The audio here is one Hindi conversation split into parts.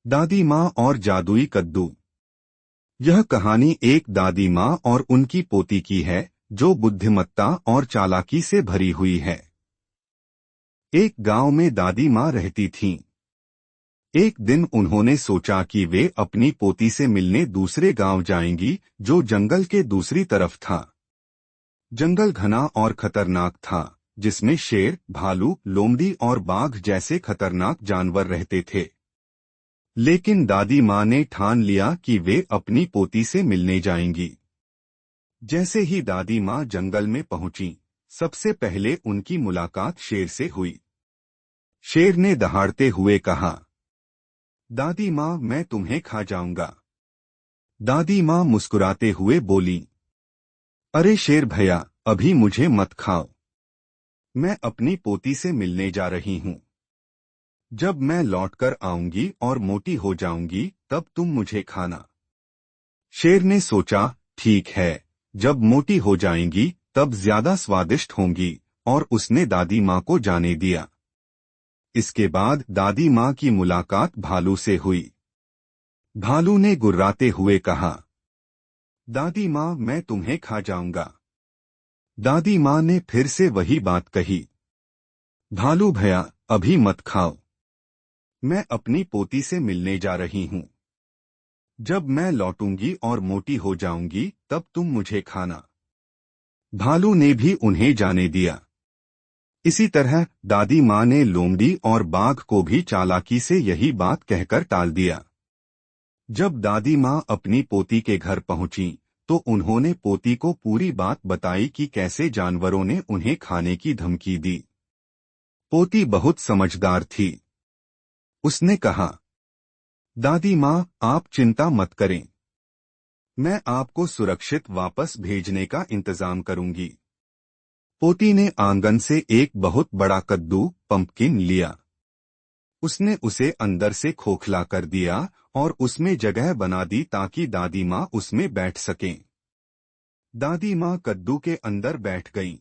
दादी माँ और जादुई कद्दू। यह कहानी एक दादी माँ और उनकी पोती की है जो बुद्धिमत्ता और चालाकी से भरी हुई है। एक गांव में दादी माँ रहती थीं। एक दिन उन्होंने सोचा कि वे अपनी पोती से मिलने दूसरे गांव जाएंगी जो जंगल के दूसरी तरफ था। जंगल घना और खतरनाक था जिसमें शेर, भालू, लोमड़ी और बाघ जैसे खतरनाक जानवर रहते थे। लेकिन दादी माँ ने ठान लिया कि वे अपनी पोती से मिलने जाएंगी। जैसे ही दादी माँ जंगल में पहुंची, सबसे पहले उनकी मुलाकात शेर से हुई। शेर ने दहाड़ते हुए कहा, दादी माँ, मैं तुम्हें खा जाऊंगा। दादी माँ मुस्कुराते हुए बोली, अरे शेर भैया, अभी मुझे मत खाओ। मैं अपनी पोती से मिलने जा रही हूँ। जब मैं लौटकर आऊंगी और मोटी हो जाऊंगी तब तुम मुझे खाना। शेर ने सोचा, ठीक है, जब मोटी हो जाएंगी तब ज्यादा स्वादिष्ट होंगी, और उसने दादी माँ को जाने दिया। इसके बाद दादी माँ की मुलाकात भालू से हुई। भालू ने गुर्राते हुए कहा, दादी माँ, मैं तुम्हें खा जाऊंगा। दादी माँ ने फिर से वही बात कही, भालू भैया, अभी मत खाओ। मैं अपनी पोती से मिलने जा रही हूँ। जब मैं लौटूंगी और मोटी हो जाऊंगी तब तुम मुझे खाना। भालू ने भी उन्हें जाने दिया। इसी तरह दादी माँ ने लोमड़ी और बाघ को भी चालाकी से यही बात कहकर टाल दिया। जब दादी माँ अपनी पोती के घर पहुंची तो उन्होंने पोती को पूरी बात बताई कि कैसे जानवरों ने उन्हें खाने की धमकी दी। पोती बहुत समझदार थी। उसने कहा, दादी माँ, आप चिंता मत करें। मैं आपको सुरक्षित वापस भेजने का इंतजाम करूंगी। पोती ने आंगन से एक बहुत बड़ा कद्दू, पंपकिन लिया। उसने उसे अंदर से खोखला कर दिया और उसमें जगह बना दी ताकि दादी माँ उसमें बैठ सकें। दादी माँ कद्दू के अंदर बैठ गईं।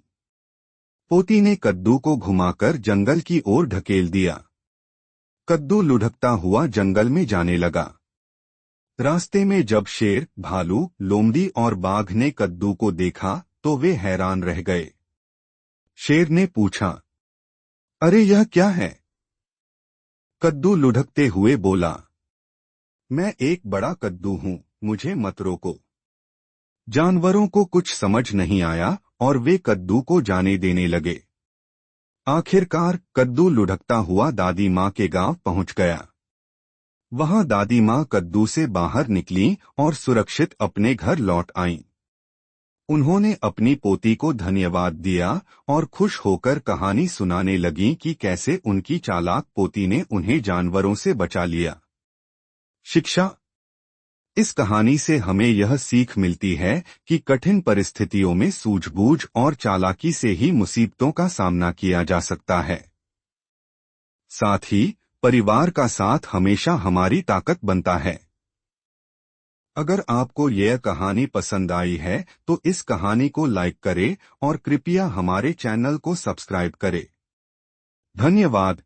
पोती ने कद्दू को घुमाकर जंगल की ओर ढकेल दिया। कद्दू लुढ़कता हुआ जंगल में जाने लगा। रास्ते में जब शेर, भालू, लोमड़ी और बाघ ने कद्दू को देखा तो वे हैरान रह गए। शेर ने पूछा, अरे यह क्या है? कद्दू लुढ़कते हुए बोला, मैं एक बड़ा कद्दू हूँ, मुझे मत रोको। जानवरों को कुछ समझ नहीं आया और वे कद्दू को जाने देने लगे। आखिरकार कद्दू लुढ़कता हुआ दादी माँ के गांव पहुंच गया। वहां दादी माँ कद्दू से बाहर निकली और सुरक्षित अपने घर लौट आईं। उन्होंने अपनी पोती को धन्यवाद दिया और खुश होकर कहानी सुनाने लगीं कि कैसे उनकी चालाक पोती ने उन्हें जानवरों से बचा लिया। शिक्षा। इस कहानी से हमें यह सीख मिलती है कि कठिन परिस्थितियों में सूझबूझ और चालाकी से ही मुसीबतों का सामना किया जा सकता है। साथ ही परिवार का साथ हमेशा हमारी ताकत बनता है। अगर आपको यह कहानी पसंद आई है तो इस कहानी को लाइक करें और कृपया हमारे चैनल को सब्सक्राइब करें। धन्यवाद।